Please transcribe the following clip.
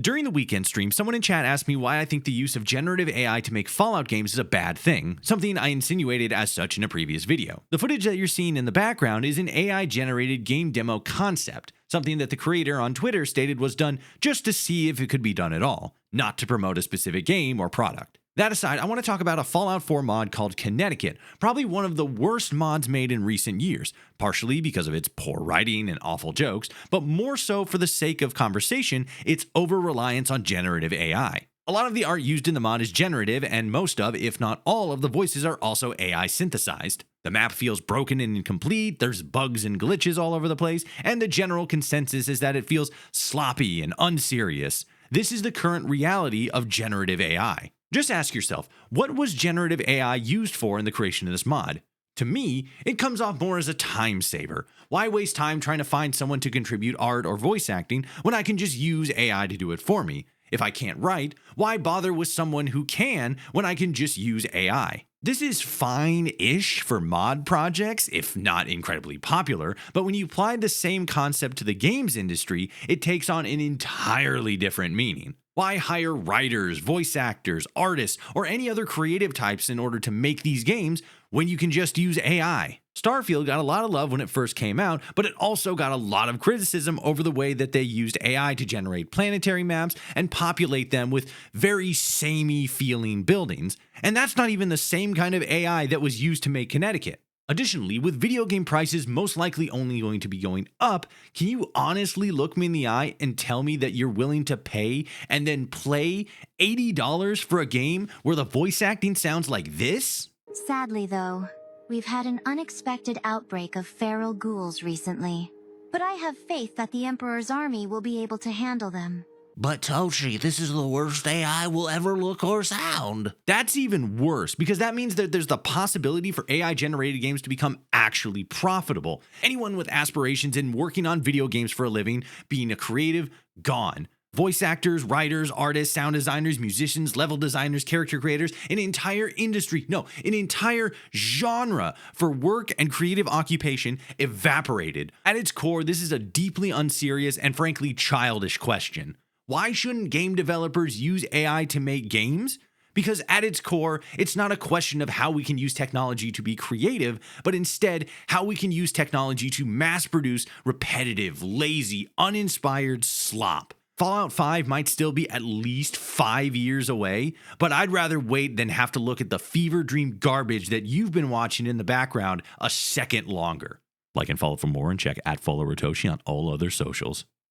During the weekend stream, someone in chat asked me why I think the use of generative AI to make Fallout games is a bad thing, something I insinuated as such in a previous video. The footage that you're seeing in the background is an AI-generated game demo concept, something that the creator on Twitter stated was done just to see if it could be done at all, not to promote a specific game or product. That aside, I want to talk about a Fallout 4 mod called Connecticut, probably one of the worst mods made in recent years, partially because of its poor writing and awful jokes, but more so for the sake of conversation, its over-reliance on generative AI. A lot of the art used in the mod is generative, and most of, if not all of the voices are also AI synthesized. The map feels broken and incomplete, there's bugs and glitches all over the place, and the general consensus is that it feels sloppy and unserious. This is the current reality of generative AI. Just ask yourself, what was generative AI used for in the creation of this mod? To me, it comes off more as a time saver. Why waste time trying to find someone to contribute art or voice acting when I can just use AI to do it for me? If I can't write, why bother with someone who can when I can just use AI? This is fine-ish for mod projects, if not incredibly popular, but when you apply the same concept to the games industry, it takes on an entirely different meaning. Why hire writers, voice actors, artists, or any other creative types in order to make these games when you can just use AI? Starfield got a lot of love when it first came out, but it also got a lot of criticism over the way that they used AI to generate planetary maps and populate them with very samey feeling buildings. And that's not even the same kind of AI that was used to make Connecticut. Additionally, with video game prices most likely only going to be going up, can you honestly look me in the eye and tell me that you're willing to pay and then play $80 for a game where the voice acting sounds like this? Sadly, though, we've had an unexpected outbreak of feral ghouls recently. But I have faith that the Emperor's army will be able to handle them. But Toshi, this is the worst AI will ever look or sound. That's even worse, because that means that there's the possibility for AI-generated games to become actually profitable. Anyone with aspirations in working on video games for a living, being a creative, gone. Voice actors, writers, artists, sound designers, musicians, level designers, character creators, an entire industry, no, an entire genre for work and creative occupation evaporated. At its core, this is a deeply unserious and frankly childish question. Why shouldn't game developers use AI to make games? Because at its core, it's not a question of how we can use technology to be creative, but instead how we can use technology to mass produce repetitive, lazy, uninspired slop. Fallout 5 might still be at least 5 years away, but I'd rather wait than have to look at the fever dream garbage that you've been watching in the background a second longer. Like and follow for more and check @FollowRotoshi on all other socials.